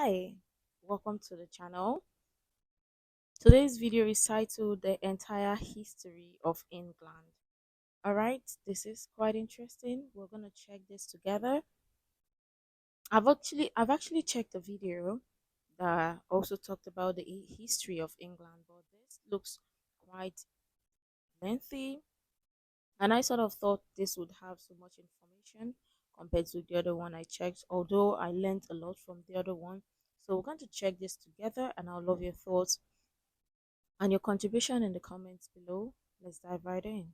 Hi, welcome to the channel. Today's video is titled The Entire History of England. Alright, this is quite interesting. We're gonna check this together. I've actually checked a video that also talked about the history of England, but this looks quite lengthy, and I sort of thought this would have so much information compared to the other one I checked, although I learned a lot from the other one. So we're going to check this together, and I'll love your thoughts and your contribution in the comments below. Let's dive right in.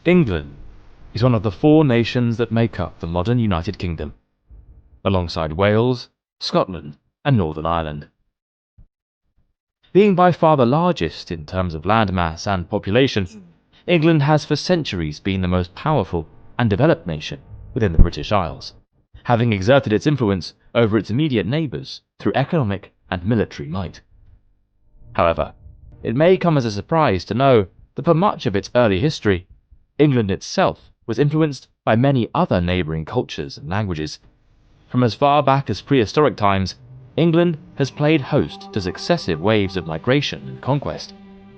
England is one of the four nations that make up the modern United Kingdom, alongside Wales, Scotland, and Northern Ireland. Being by far the largest in terms of landmass and population, England has for centuries been the most powerful and developed nation within the British Isles, having exerted its influence over its immediate neighbours through economic and military might. However, it may come as a surprise to know that for much of its early history, England itself was influenced by many other neighbouring cultures and languages. From as far back as prehistoric times, England has played host to successive waves of migration and conquest,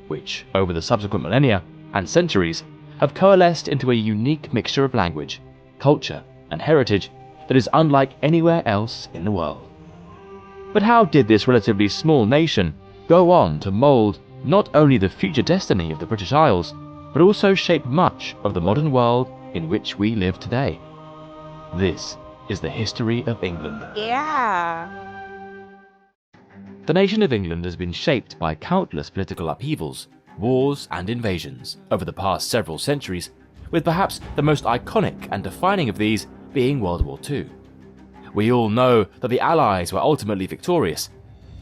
which, over the subsequent millennia and centuries, have coalesced into a unique mixture of language, culture, and heritage that is unlike anywhere else in the world. But how did this relatively small nation go on to mould not only the future destiny of the British Isles, but also shape much of the modern world in which we live today? This is the history of England. Yeah. The nation of England has been shaped by countless political upheavals, wars, and invasions over the past several centuries, with perhaps the most iconic and defining of these being World War II. We all know that the Allies were ultimately victorious.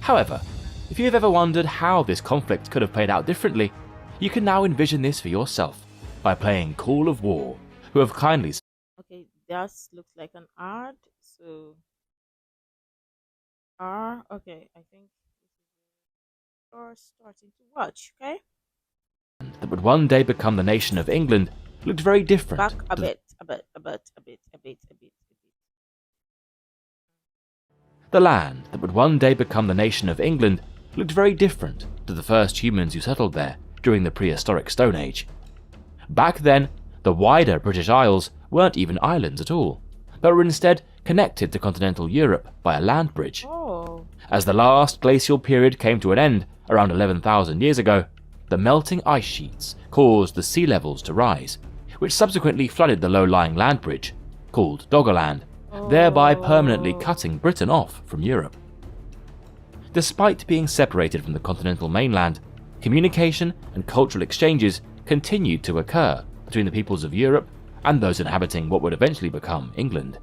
However, if you have ever wondered how this conflict could have played out differently, you can now envision this for yourself by playing Call of War, who have kindly... Okay, that looks like an ad. So R. Okay, I think you're starting to watch. Okay, that would one day become the nation of England looked very different. back a to bit, a bit, a bit, a bit, a bit, a bit. The land that would one day become the nation of England looked very different to the first humans who settled there during the prehistoric Stone Age. Back then, the wider British Isles weren't even islands at all, but were instead connected to continental Europe by a land bridge. Oh. As the last glacial period came to an end around 11,000 years ago, the melting ice sheets caused the sea levels to rise, which subsequently flooded the low-lying land bridge, called Doggerland, thereby permanently cutting Britain off from Europe. Despite being separated from the continental mainland, communication and cultural exchanges continued to occur between the peoples of Europe and those inhabiting what would eventually become England.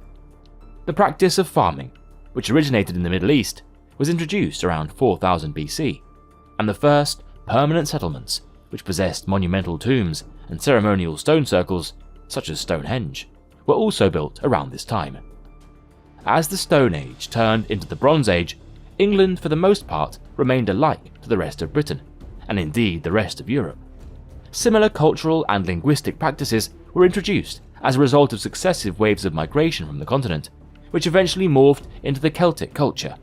The practice of farming, which originated in the Middle East, was introduced around 4000 BC, and the first permanent settlements, which possessed monumental tombs and ceremonial stone circles, such as Stonehenge, were also built around this time. As the Stone Age turned into the Bronze Age, England for the most part remained alike to the rest of Britain, and indeed the rest of Europe. Similar cultural and linguistic practices were introduced as a result of successive waves of migration from the continent, which eventually morphed into the Celtic culture,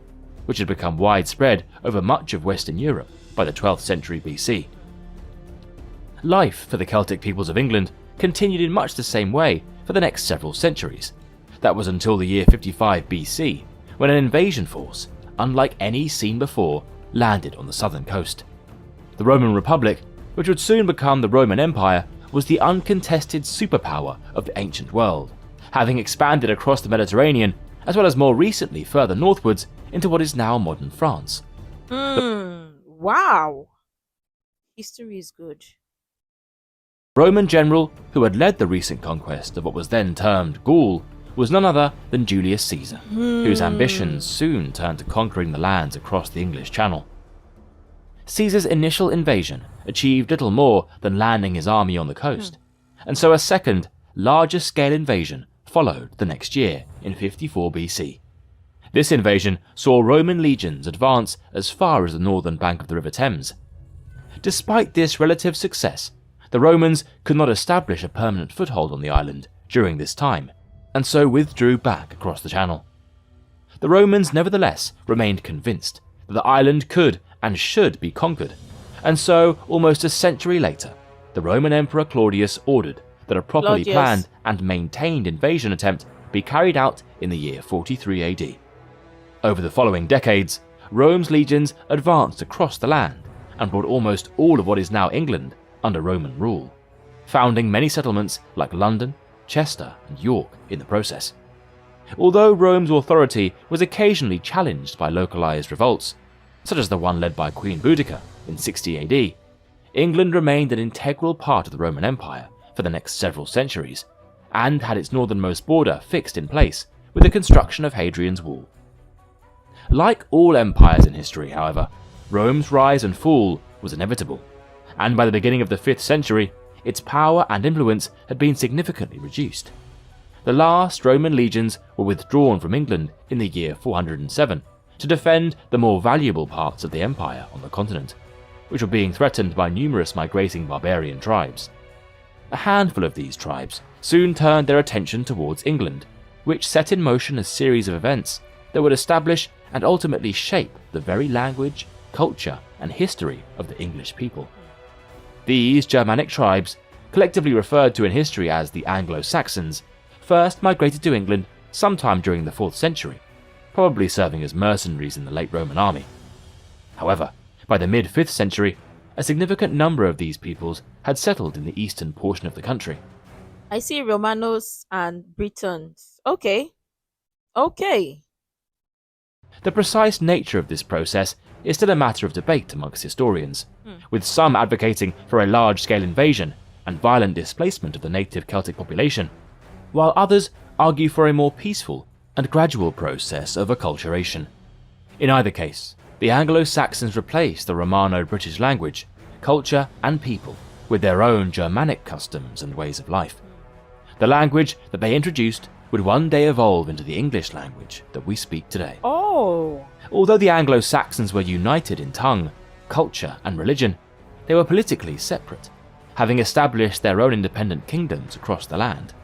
which had become widespread over much of Western Europe by the 12th century BC. Life for the Celtic peoples of England continued in much the same way for the next several centuries. That was until the year 55 BC, when an invasion force, unlike any seen before, landed on the southern coast. The Roman Republic, which would soon become the Roman Empire, was the uncontested superpower of the ancient world, having expanded across the Mediterranean, as well as more recently further northwards into what is now modern France. Wow. History is good. The Roman general who had led the recent conquest of what was then termed Gaul was none other than Julius Caesar, whose ambitions soon turned to conquering the lands across the English Channel. Caesar's initial invasion achieved little more than landing his army on the coast, and so a second, larger-scale invasion followed the next year in 54 BC. This invasion saw Roman legions advance as far as the northern bank of the River Thames. Despite this relative success, the Romans could not establish a permanent foothold on the island during this time, and so withdrew back across the Channel. The Romans nevertheless remained convinced that the island could and should be conquered, and so almost a century later, the Roman Emperor Claudius ordered that a properly Claudius. planned and maintained invasion attempt be carried out in the year 43 AD. Over the following decades, Rome's legions advanced across the land and brought almost all of what is now England under Roman rule, founding many settlements like London, Chester, and York in the process. Although Rome's authority was occasionally challenged by localized revolts, such as the one led by Queen Boudicca in 60 AD, England remained an integral part of the Roman Empire for the next several centuries, and had its northernmost border fixed in place with the construction of Hadrian's Wall. Like all empires in history, however, Rome's rise and fall was inevitable, and by the beginning of the 5th century, its power and influence had been significantly reduced. The last Roman legions were withdrawn from England in the year 407 to defend the more valuable parts of the empire on the continent, which were being threatened by numerous migrating barbarian tribes. A handful of these tribes soon turned their attention towards England, which set in motion a series of events that would establish and ultimately shape the very language, culture, and history of the English people. These Germanic tribes, collectively referred to in history as the Anglo-Saxons, first migrated to England sometime during the 4th century, probably serving as mercenaries in the late Roman army. However, by the mid-5th century, a significant number of these peoples had settled in the eastern portion of the country. I see Romanos and Britons. Okay. Okay. The precise nature of this process is still a matter of debate amongst historians, with some advocating for a large-scale invasion and violent displacement of the native Celtic population, while others argue for a more peaceful and gradual process of acculturation. In either case, the Anglo-Saxons replaced the Romano-British language, culture, and people with their own Germanic customs and ways of life. The language that they introduced would one day evolve into the English language that we speak today. Oh. Although the Anglo-Saxons were united in tongue, culture, and religion, they were politically separate, having established their own independent kingdoms across the land.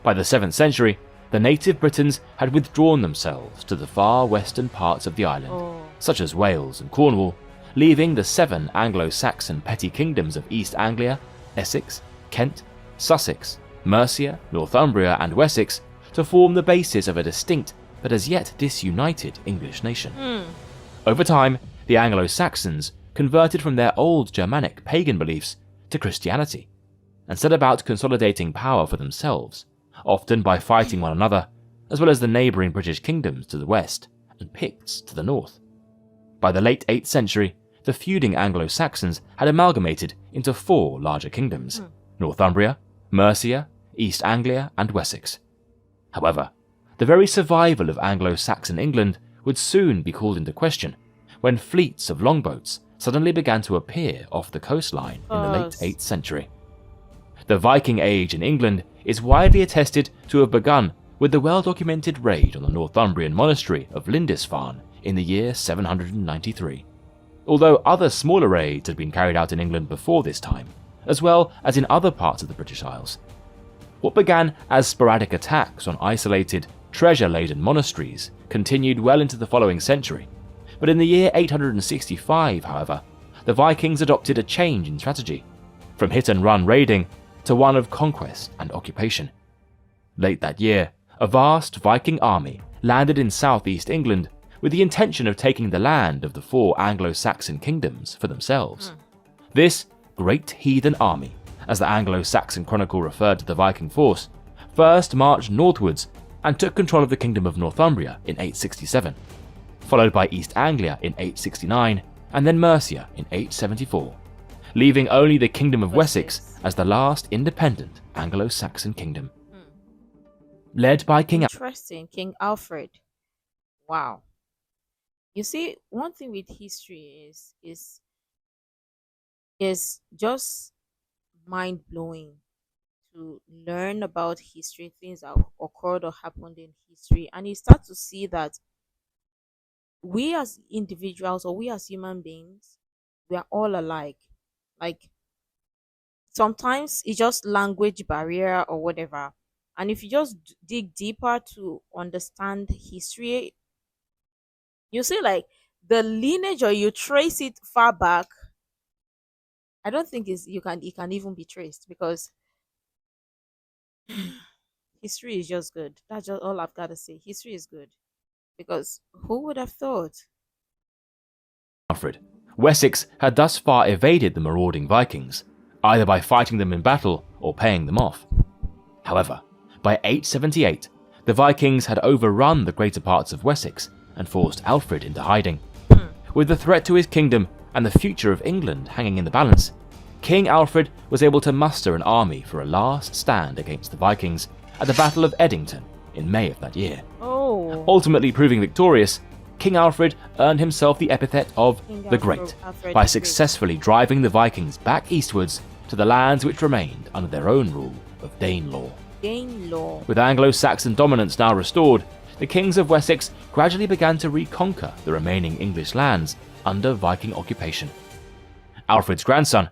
By the 7th century, the native Britons had withdrawn themselves to the far western parts of the island, such as Wales and Cornwall, leaving the 7 Anglo-Saxon petty kingdoms of East Anglia, Essex, Kent, Sussex, Mercia, Northumbria, and Wessex to form the basis of a distinct but as yet disunited English nation. Over time, the Anglo-Saxons converted from their old Germanic pagan beliefs to Christianity and set about consolidating power for themselves, often by fighting one another, as well as the neighbouring British kingdoms to the west and Picts to the north. By the late 8th century, the feuding Anglo-Saxons had amalgamated into 4 larger kingdoms: Northumbria, Mercia, East Anglia, and Wessex. However, the very survival of Anglo-Saxon England would soon be called into question when fleets of longboats suddenly began to appear off the coastline in the late 8th century. The Viking Age in England is widely attested to have begun with the well-documented raid on the Northumbrian monastery of Lindisfarne in the year 793. Although other smaller raids had been carried out in England before this time, as well as in other parts of the British Isles. What began as sporadic attacks on isolated, treasure-laden monasteries continued well into the following century, but in the year 865, however, the Vikings adopted a change in strategy, from hit-and-run raiding to one of conquest and occupation. Late that year, a vast Viking army landed in southeast England with the intention of taking the land of the 4 Anglo-Saxon kingdoms for themselves. This Great Heathen Army, as the Anglo-Saxon Chronicle referred to the Viking force, first marched northwards and took control of the Kingdom of Northumbria in 867, followed by East Anglia in 869, and then Mercia in 874, leaving only the Kingdom of Wessex as the last independent Anglo-Saxon kingdom. Led by King King Alfred. Wow. You see, one thing with history is just mind blowing to learn about history, things that occurred or happened in history, and you start to see that we as individuals or we as human beings, we are all alike. Like sometimes it's just language barrier or whatever. And if you just dig deeper to understand history, you see like the lineage or you trace it far back. I don't think is you can it can even be traced because history is just good. That's just all I've got to say. History is good because who would have thought? Alfred, Wessex had thus far evaded the marauding Vikings, either by fighting them in battle or paying them off. However, by 878, the Vikings had overrun the greater parts of Wessex and forced Alfred into hiding. Hmm. With the threat to his kingdom and the future of England hanging in the balance, King Alfred was able to muster an army for a last stand against the Vikings at the Battle of Edington in May of that year. Oh, Ultimately proving victorious, King Alfred earned himself the epithet of King the Great Alfred by the Great. successfully driving the Vikings back eastwards to the lands which remained under their own rule of Danelaw. Danelaw. With Anglo-Saxon dominance now restored, the kings of Wessex gradually began to reconquer the remaining English lands under Viking occupation. Alfred's grandson,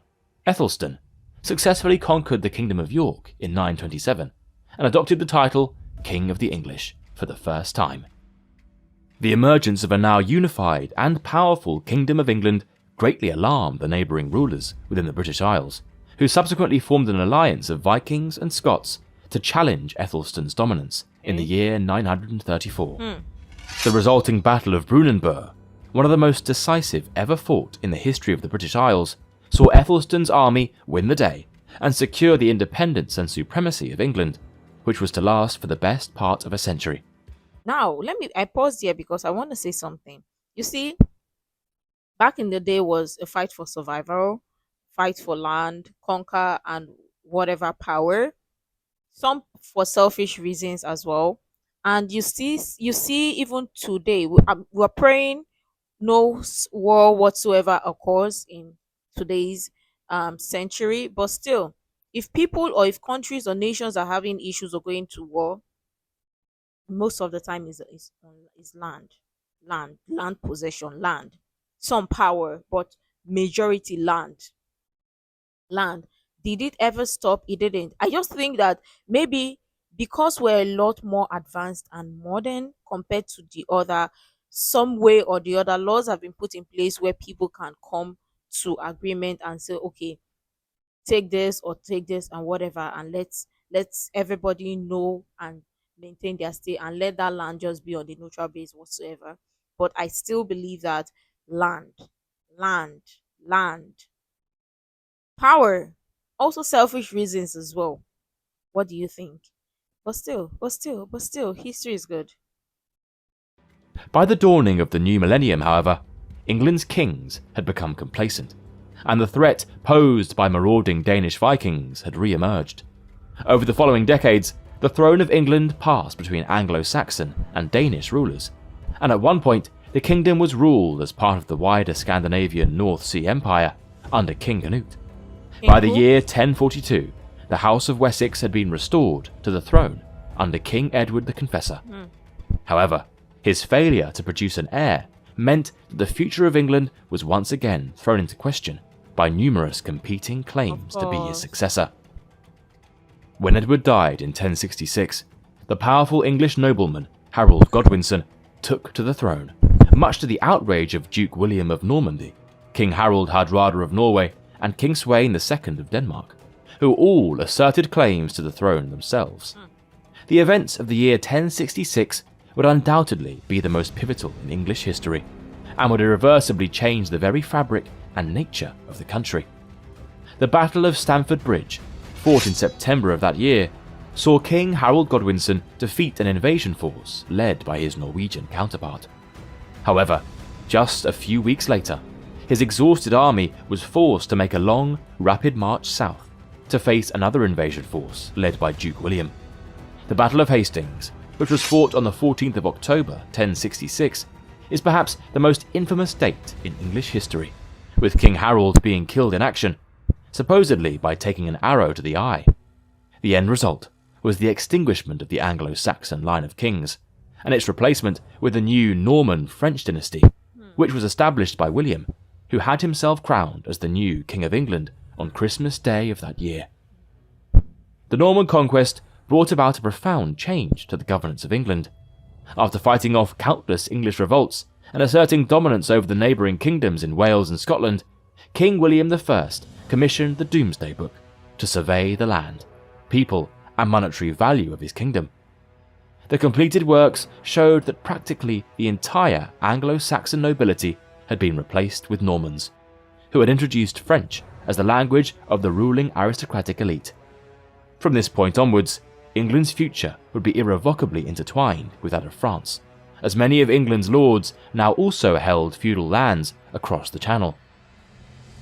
Ethelstan, successfully conquered the Kingdom of York in 927 and adopted the title King of the English for the first time. The emergence of a now unified and powerful Kingdom of England greatly alarmed the neighbouring rulers within the British Isles, who subsequently formed an alliance of Vikings and Scots to challenge Ethelstan's dominance in the year 934. The resulting Battle of Brunanburh, one of the most decisive ever fought in the history of the British Isles, saw Ethelstan's army win the day and secure the independence and supremacy of England, which was to last for the best part of a century. Now, I pause here because I want to say something. You see, back in the day was a fight for survival, fight for land, conquer and whatever power. Some for selfish reasons as well. And you see even today we're praying no war whatsoever occurs in today's century, but still if people or if countries or nations are having issues or going to war, most of the time is land possession, land, some power, but majority land. Did it ever stop? It didn't. I just think that maybe because we're a lot more advanced and modern compared to the other, some way or the other laws have been put in place where people can come to agreement and say, okay, take this or take this and whatever, and let's everybody know and maintain their state and let that land just be on the neutral base whatsoever. But I still believe that land, land, land, power, also selfish reasons as well. What do you think? But still, history is good. By the dawning of the new millennium, however, England's kings had become complacent, and the threat posed by marauding Danish Vikings had re-emerged. Over the following decades, the throne of England passed between Anglo-Saxon and Danish rulers, and at one point the kingdom was ruled as part of the wider Scandinavian North Sea Empire under King Canute. By the year 1042, the House of Wessex had been restored to the throne under King Edward the Confessor. However, his failure to produce an heir meant that the future of England was once again thrown into question by numerous competing claims to be his successor. When Edward died in 1066, the powerful English nobleman Harold Godwinson took to the throne, much to the outrage of Duke William of Normandy, King Harald Hardrada of Norway, and King Sweyn II of Denmark, who all asserted claims to the throne themselves. The events of the year 1066 would undoubtedly be the most pivotal in English history, and would irreversibly change the very fabric and nature of the country. The Battle of Stamford Bridge, fought in September of that year, saw King Harold Godwinson defeat an invasion force led by his Norwegian counterpart. However, just a few weeks later, his exhausted army was forced to make a long, rapid march south to face another invasion force led by Duke William. The Battle of Hastings, which was fought on the 14th of October 1066, is perhaps the most infamous date in English history, with King Harold being killed in action, supposedly by taking an arrow to the eye. The end result was the extinguishment of the Anglo-Saxon line of kings, and its replacement with the new Norman French dynasty, which was established by William, who had himself crowned as the new King of England on Christmas Day of that year. The Norman conquest brought about a profound change to the governance of England. After fighting off countless English revolts and asserting dominance over the neighbouring kingdoms in Wales and Scotland, King William I commissioned the Domesday Book to survey the land, people, and monetary value of his kingdom. The completed works showed that practically the entire Anglo-Saxon nobility had been replaced with Normans, who had introduced French as the language of the ruling aristocratic elite. From this point onwards, England's future would be irrevocably intertwined with that of France, as many of England's lords now also held feudal lands across the Channel.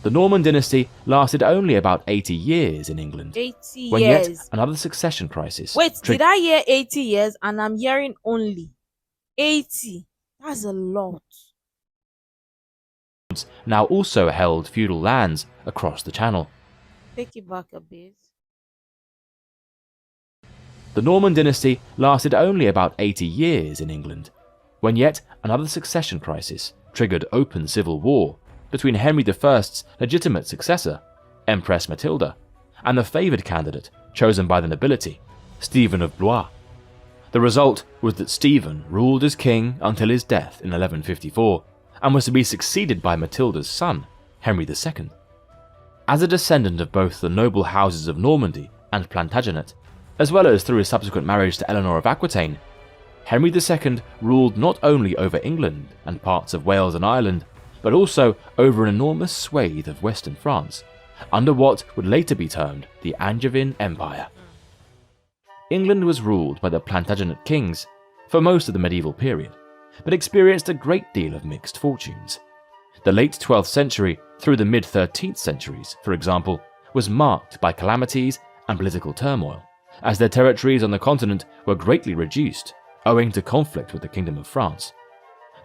The Norman dynasty lasted only about 80 years in England, 80 when years. yet another succession crisis. Wait, did I hear 80 years and I'm hearing only 80? That's a lot. Now also held feudal lands across the Channel. Take it back a bit. The Norman dynasty lasted only about 80 years in England, when yet another succession crisis triggered open civil war between Henry I's legitimate successor, Empress Matilda, and the favoured candidate chosen by the nobility, Stephen of Blois. The result was that Stephen ruled as king until his death in 1154, and was to be succeeded by Matilda's son, Henry II. As a descendant of both the noble houses of Normandy and Plantagenet, as well as through his subsequent marriage to Eleanor of Aquitaine, Henry II ruled not only over England and parts of Wales and Ireland, but also over an enormous swathe of western France, under what would later be termed the Angevin Empire. England was ruled by the Plantagenet kings for most of the medieval period, but experienced a great deal of mixed fortunes. The late 12th century through the mid-13th centuries, for example, was marked by calamities and political turmoil, as their territories on the continent were greatly reduced owing to conflict with the Kingdom of France.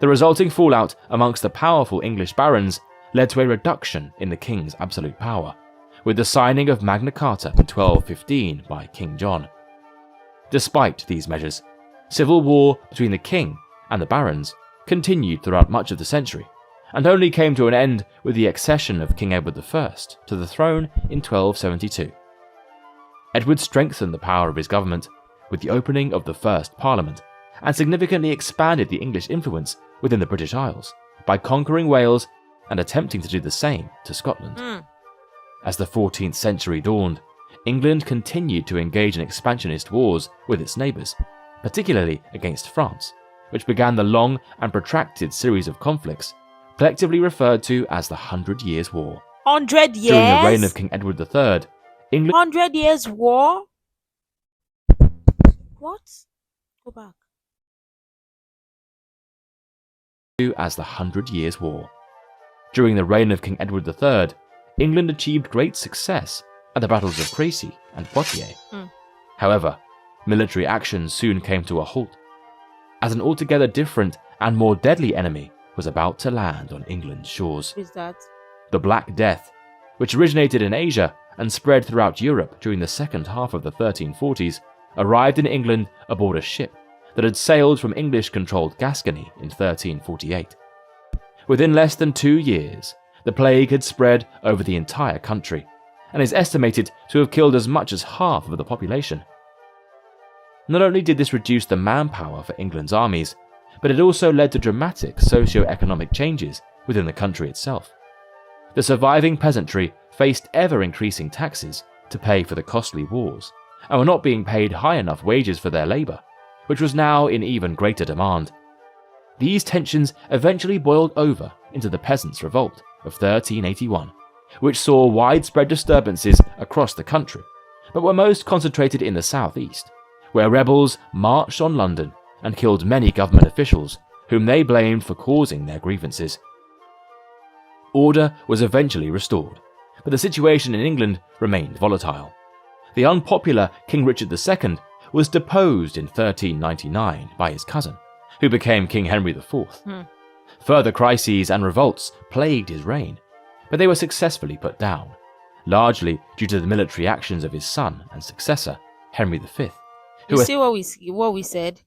The resulting fallout amongst the powerful English barons led to a reduction in the king's absolute power, with the signing of Magna Carta in 1215 by King John. Despite these measures, civil war between the king and the barons continued throughout much of the century, and only came to an end with the accession of King Edward I to the throne in 1272. Edward strengthened the power of his government with the opening of the First Parliament, and significantly expanded the English influence within the British Isles by conquering Wales and attempting to do the same to Scotland. As the 14th century dawned, England continued to engage in expansionist wars with its neighbours, particularly against France, which began the long and protracted series of conflicts collectively referred to as the 100 Years' War. 100 years? During the reign of King Edward III, England 100 years war? What? Go back. as the 100 Years' War. During the reign of King Edward III, England achieved great success at the battles of Crécy and Poitiers. However, military action soon came to a halt, as an altogether different and more deadly enemy was about to land on England's shores. What is that? The Black Death, which originated in Asia and spread throughout Europe during the second half of the 1340s, arrived in England aboard a ship that had sailed from English-controlled Gascony in 1348. Within less than 2 years, the plague had spread over the entire country, and is estimated to have killed as much as half of the population. Not only did this reduce the manpower for England's armies, but it also led to dramatic socio-economic changes within the country itself. The surviving peasantry faced ever-increasing taxes to pay for the costly wars, and were not being paid high enough wages for their labour, which was now in even greater demand. These tensions eventually boiled over into the Peasants' Revolt of 1381, which saw widespread disturbances across the country, but were most concentrated in the southeast, where rebels marched on London and killed many government officials, whom they blamed for causing their grievances. Order was eventually restored, but the situation in England remained volatile. The unpopular King Richard II was deposed in 1399 by his cousin, who became King Henry IV. Further crises and revolts plagued his reign, but they were successfully put down, largely due to the military actions of his son and successor, Henry V. You see what we said?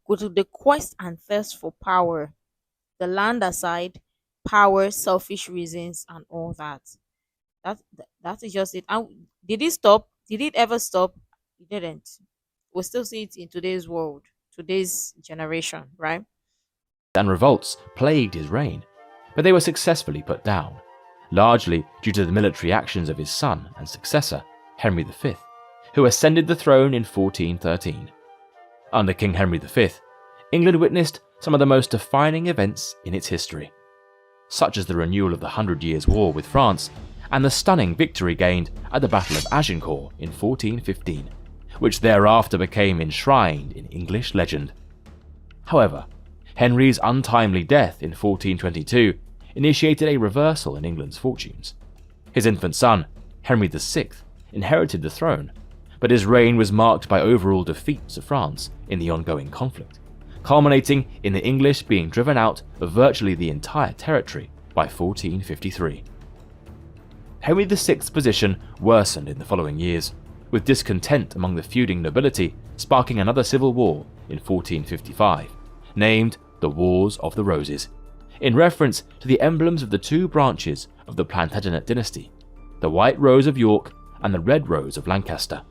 Go to the quest and thirst for power, the land aside, power, selfish reasons, and all that. That is just it. And did it stop? Did it ever stop? It didn't. We still see it in today's world, today's generation, right? and revolts plagued his reign, but they were successfully put down, largely due to the military actions of his son and successor, Henry V, who ascended the throne in 1413. Under King Henry V, England witnessed some of the most defining events in its history, such as the renewal of the Hundred Years' War with France and the stunning victory gained at the Battle of Agincourt in 1415, which thereafter became enshrined in English legend. However, Henry's untimely death in 1422 initiated a reversal in England's fortunes. His infant son, Henry VI, inherited the throne, but his reign was marked by overall defeats of France in the ongoing conflict, culminating in the English being driven out of virtually the entire territory by 1453. Henry VI's position worsened in the following years, with discontent among the feuding nobility sparking another civil war in 1455, named the Wars of the Roses, in reference to the emblems of the two branches of the Plantagenet dynasty, the White Rose of York and the Red Rose of Lancaster.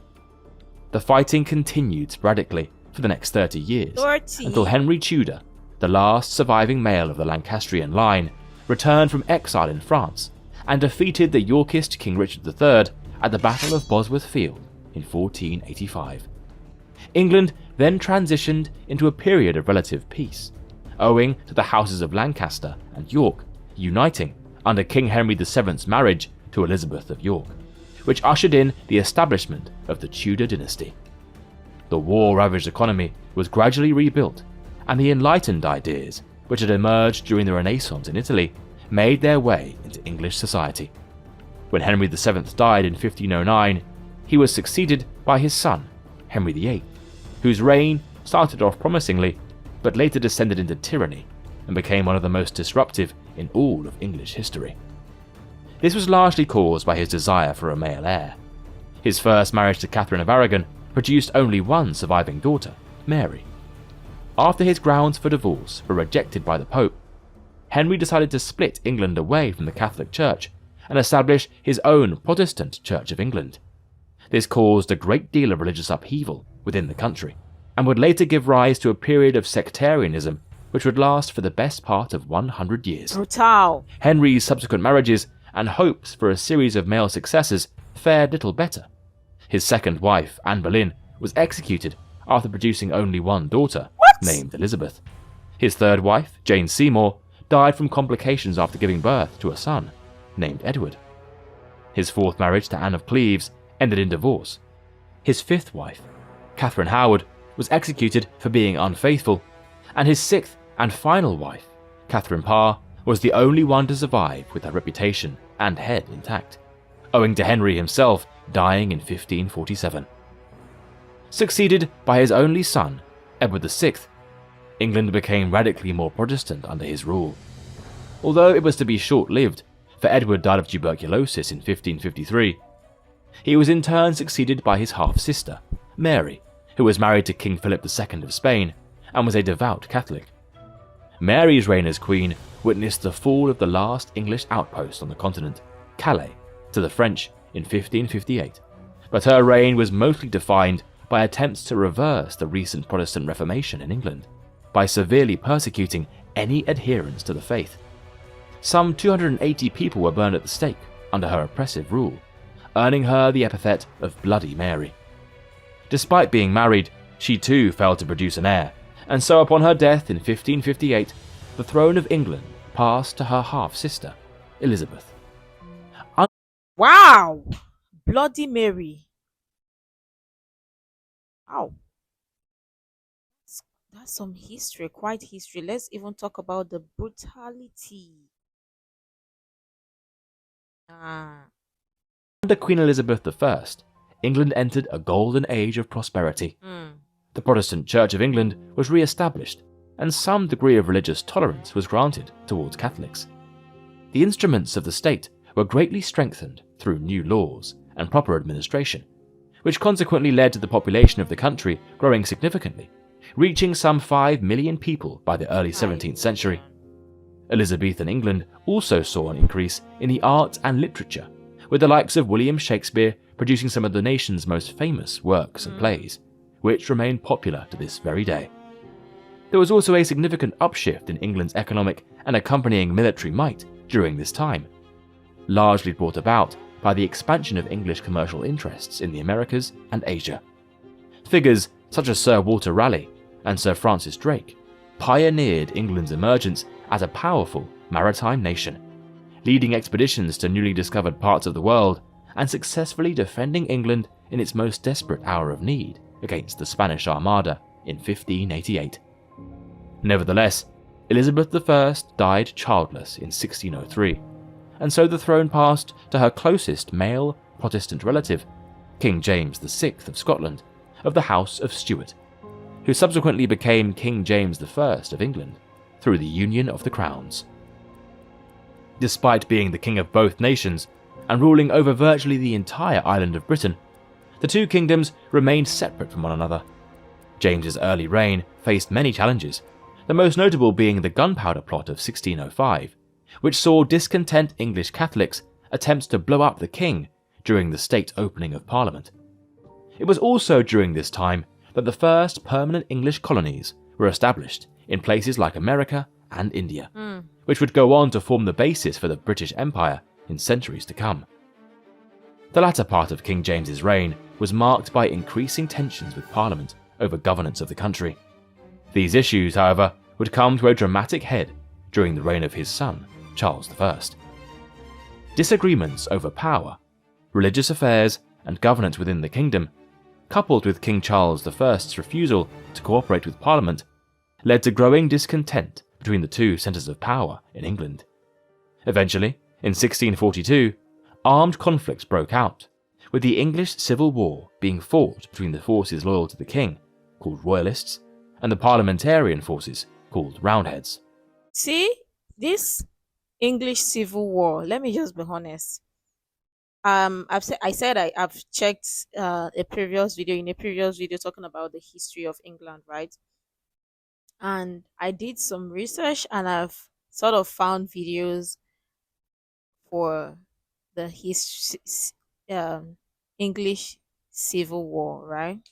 The fighting continued sporadically for the next 30 years, until Henry Tudor, the last surviving male of the Lancastrian line, returned from exile in France and defeated the Yorkist King Richard III at the Battle of Bosworth Field in 1485. England then transitioned into a period of relative peace, owing to the houses of Lancaster and York uniting under King Henry VII's marriage to Elizabeth of York, which ushered in the establishment of the Tudor dynasty. The war-ravaged economy was gradually rebuilt, and the enlightened ideas, which had emerged during the Renaissance in Italy, made their way into English society. When Henry VII died in 1509, he was succeeded by his son, Henry VIII, whose reign started off promisingly, but later descended into tyranny and became one of the most disruptive in all of English history. This was largely caused by his desire for a male heir. His first marriage to Catherine of Aragon produced only one surviving daughter, Mary. After his grounds for divorce were rejected by the Pope, Henry decided to split England away from the Catholic Church and establish his own Protestant Church of England. This caused a great deal of religious upheaval within the country, and would later give rise to a period of sectarianism which would last for the best part of 100 years. Brutal. Henry's subsequent marriages and hopes for a series of male successors fared little better. His second wife, Anne Boleyn, was executed after producing only one daughter, named Elizabeth. His third wife, Jane Seymour, died from complications after giving birth to a son, named Edward. His fourth marriage to Anne of Cleves ended in divorce. His fifth wife, Catherine Howard, was executed for being unfaithful, and his sixth and final wife, Catherine Parr, was the only one to survive with her reputation and head intact, owing to Henry himself dying in 1547. Succeeded by his only son, Edward VI, England became radically more Protestant under his rule. Although it was to be short-lived, for Edward died of tuberculosis in 1553, he was in turn succeeded by his half-sister, Mary, who was married to King Philip II of Spain and was a devout Catholic. Mary's reign as queen witnessed the fall of the last English outpost on the continent, Calais, to the French in 1558, but her reign was mostly defined by attempts to reverse the recent Protestant Reformation in England, by severely persecuting any adherents to the faith. Some 280 people were burned at the stake under her oppressive rule, earning her the epithet of Bloody Mary. Despite being married, she too failed to produce an heir, and so upon her death in 1558, the throne of England passed to her half-sister, Elizabeth. Wow! Bloody Mary. Wow. That's some history, quite history. Let's even talk about the brutality. Ah. Under Queen Elizabeth I, England entered a golden age of prosperity. Mm. The Protestant Church of England was re-established, and some degree of religious tolerance was granted towards Catholics. The instruments of the state were greatly strengthened through new laws and proper administration, which consequently led to the population of the country growing significantly, reaching some 5 million people by the early 17th century. Elizabethan England also saw an increase in the arts and literature, with the likes of William Shakespeare producing some of the nation's most famous works and plays, which remain popular to this very day. There was also a significant upshift in England's economic and accompanying military might during this time, largely brought about by the expansion of English commercial interests in the Americas and Asia. Figures such as Sir Walter Raleigh and Sir Francis Drake pioneered England's emergence as a powerful maritime nation, leading expeditions to newly discovered parts of the world and successfully defending England in its most desperate hour of need against the Spanish Armada in 1588. Nevertheless, Elizabeth I died childless in 1603, and so the throne passed to her closest male Protestant relative, King James VI of Scotland, of the House of Stuart, who subsequently became King James I of England through the union of the crowns. Despite being the king of both nations and ruling over virtually the entire island of Britain, the two kingdoms remained separate from one another. James's early reign faced many challenges, the most notable being the Gunpowder Plot of 1605, which saw discontent English Catholics attempt to blow up the king during the state opening of Parliament. It was also during this time that the first permanent English colonies were established in places like America and India, which would go on to form the basis for the British Empire in centuries to come. The latter part of King James's reign was marked by increasing tensions with Parliament over governance of the country. These issues, however, would come to a dramatic head during the reign of his son, Charles I. Disagreements over power, religious affairs, and governance within the kingdom, coupled with King Charles I's refusal to cooperate with Parliament, led to growing discontent between the two centres of power in England. Eventually, in 1642, armed conflicts broke out, with the English Civil War being fought between the forces loyal to the king, called Royalists, and the parliamentarian forces, called Roundheads. See, this English Civil War, let me just be honest. I've checked a previous video talking about the history of England, right? And I did some research and I've sort of found videos for the English Civil War, right?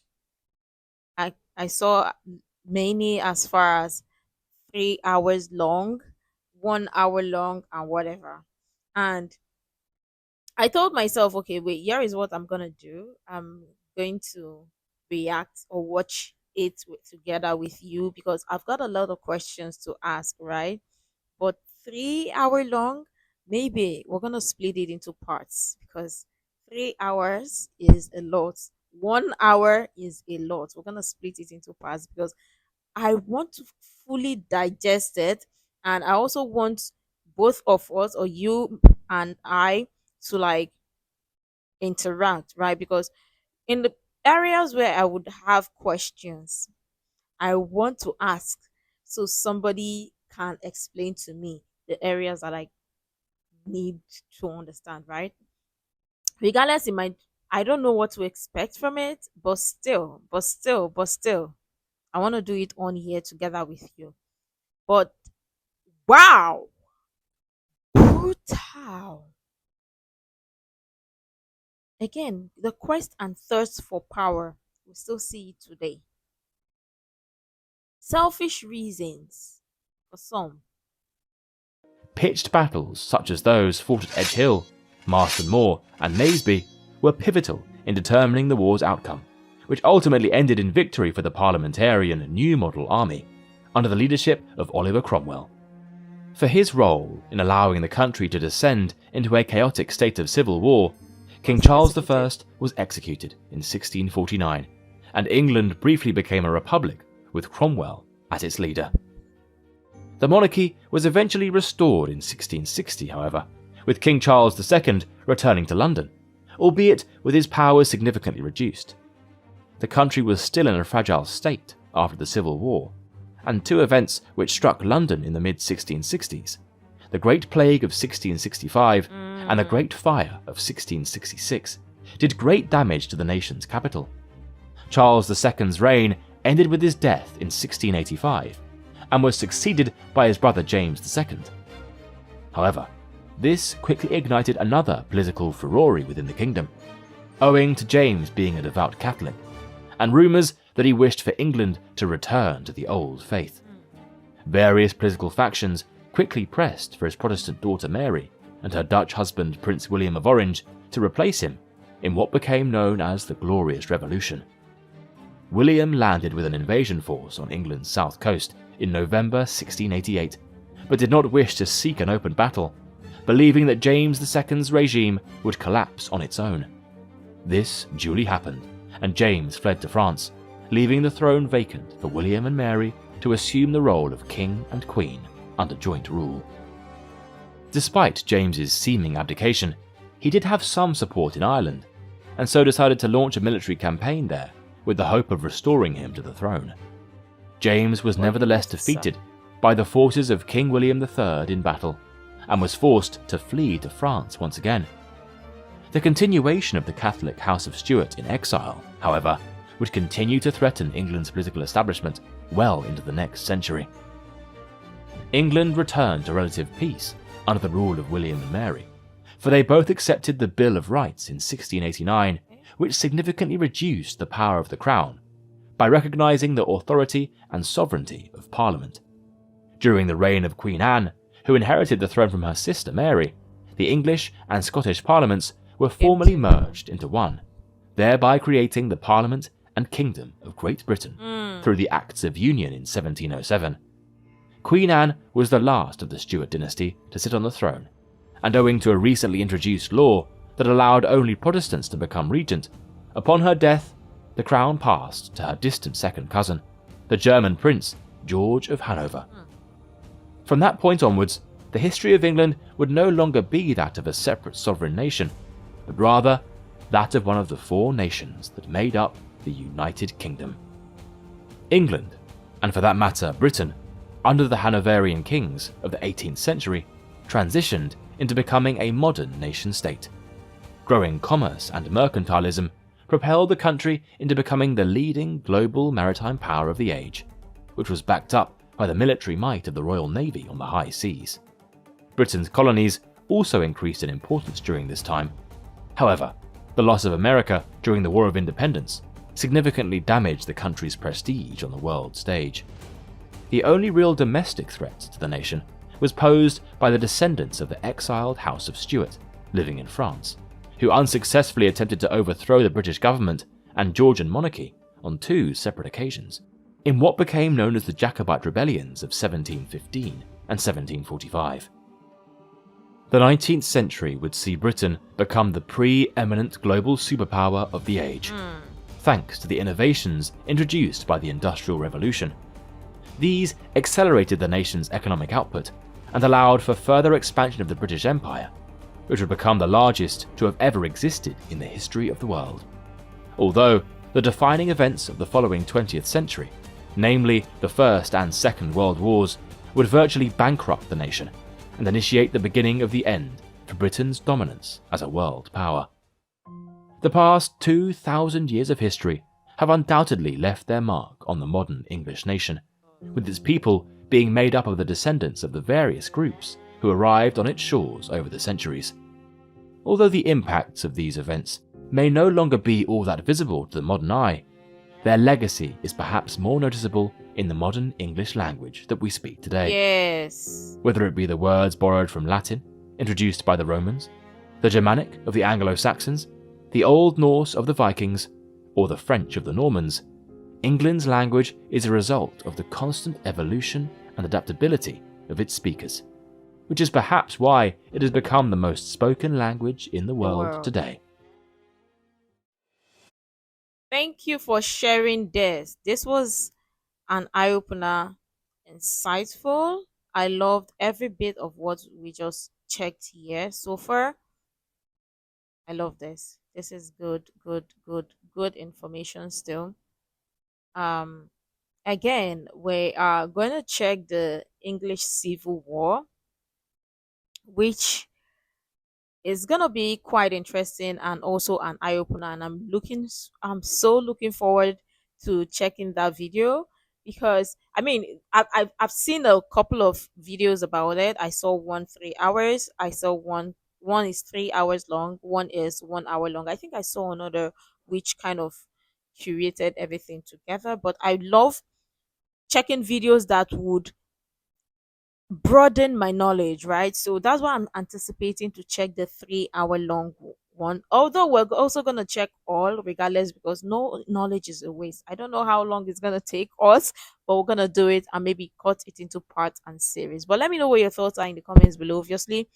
I saw many as far as 3 hours long, 1 hour long, and whatever. And I told myself, okay, wait, here is what I'm gonna do. I'm going to react or watch it together with you because I've got a lot of questions to ask, right? But 3 hour long, maybe we're gonna split it into parts because 3 hours is a lot. 1 hour is a lot. We're gonna split it into parts because I want to fully digest it, and I also want both of us or you and I to like interact, right? Because in the areas where I would have questions, I want to ask so somebody can explain to me the areas that I need to understand, right? Regardless, it might I don't know what to expect from it, but still, I want to do it on here together with you. But wow, brutal. Again, the quest and thirst for power, we still see it today. Selfish reasons for some. Pitched battles such as those fought at Edge Hill, Marston Moor, and Naseby were pivotal in determining the war's outcome, which ultimately ended in victory for the parliamentarian New Model Army under the leadership of Oliver Cromwell. For his role in allowing the country to descend into a chaotic state of civil war, King Charles I was executed in 1649, and England briefly became a republic with Cromwell as its leader. The monarchy was eventually restored in 1660, however, with King Charles II returning to London, albeit with his powers significantly reduced. The country was still in a fragile state after the Civil War, and two events which struck London in the mid-1660s, the Great Plague of 1665 and the Great Fire of 1666, did great damage to the nation's capital. Charles II's reign ended with his death in 1685 and was succeeded by his brother James II. However, this quickly ignited another political furore within the kingdom, owing to James being a devout Catholic, and rumours that he wished for England to return to the old faith. Various political factions quickly pressed for his Protestant daughter Mary and her Dutch husband Prince William of Orange to replace him in what became known as the Glorious Revolution. William landed with an invasion force on England's south coast in November 1688, but did not wish to seek an open battle, believing that James II's regime would collapse on its own. This duly happened, and James fled to France, leaving the throne vacant for William and Mary to assume the role of king and queen under joint rule. Despite James's seeming abdication, he did have some support in Ireland, and so decided to launch a military campaign there with the hope of restoring him to the throne. James was nevertheless defeated by the forces of King William III in battle, and was forced to flee to France once again. The continuation of the Catholic House of Stuart in exile, however, would continue to threaten England's political establishment well into the next century. England returned to relative peace under the rule of William and Mary, for they both accepted the Bill of Rights in 1689, which significantly reduced the power of the Crown by recognising the authority and sovereignty of Parliament. During the reign of Queen Anne, who inherited the throne from her sister Mary, the English and Scottish parliaments were formally merged into one, thereby creating the Parliament and Kingdom of Great Britain through the Acts of Union in 1707. Queen Anne was the last of the Stuart dynasty to sit on the throne, and owing to a recently introduced law that allowed only Protestants to become regent, upon her death, the crown passed to her distant second cousin, the German prince George of Hanover. From that point onwards, the history of England would no longer be that of a separate sovereign nation, but rather that of one of the four nations that made up the United Kingdom. England, and for that matter Britain, under the Hanoverian kings of the 18th century, transitioned into becoming a modern nation-state. Growing commerce and mercantilism propelled the country into becoming the leading global maritime power of the age, which was backed up by the military might of the Royal Navy on the high seas. Britain's colonies also increased in importance during this time. However, the loss of America during the War of Independence significantly damaged the country's prestige on the world stage. The only real domestic threat to the nation was posed by the descendants of the exiled House of Stuart, living in France, who unsuccessfully attempted to overthrow the British government and Georgian monarchy on two separate occasions, in what became known as the Jacobite rebellions of 1715 and 1745. The 19th century would see Britain become the pre-eminent global superpower of the age, thanks to the innovations introduced by the Industrial Revolution. These accelerated the nation's economic output and allowed for further expansion of the British Empire, which would become the largest to have ever existed in the history of the world. Although the defining events of the following 20th century, namely the First and Second World Wars, would virtually bankrupt the nation and initiate the beginning of the end for Britain's dominance as a world power. The past 2,000 years of history have undoubtedly left their mark on the modern English nation, with its people being made up of the descendants of the various groups who arrived on its shores over the centuries. Although the impacts of these events may no longer be all that visible to the modern eye, their legacy is perhaps more noticeable in the modern English language that we speak today. Yes. Whether it be the words borrowed from Latin, introduced by the Romans, the Germanic of the Anglo-Saxons, the Old Norse of the Vikings, or the French of the Normans, England's language is a result of the constant evolution and adaptability of its speakers, which is perhaps why it has become the most spoken language in the world today. Thank you for sharing this. This was an eye-opener, insightful. I loved every bit of what we just checked here so far. I love this. This is good information still. Um, Again, we are going to check the English Civil War, which is going to be quite interesting and also an eye opener. And I'm so looking forward to checking that video, because I mean I've seen a couple of videos about it. I saw one 3 hours. I saw one is 3 hours long. One is 1 hour long. I think I saw another which kind of curated everything together. But I love checking videos that would broaden my knowledge, right? So that's why I'm anticipating to check the 3 hour long one. Although we're also gonna check all regardless, because no knowledge is a waste. I don't know how long it's gonna take us, but we're gonna do it and maybe cut it into parts and series. But let me know what your thoughts are in the comments below. Obviously,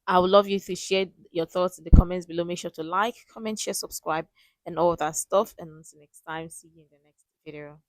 I would love you to share your thoughts in the comments below. Make sure to like, comment, share, subscribe, and all that stuff. And until next time, see you in the next video.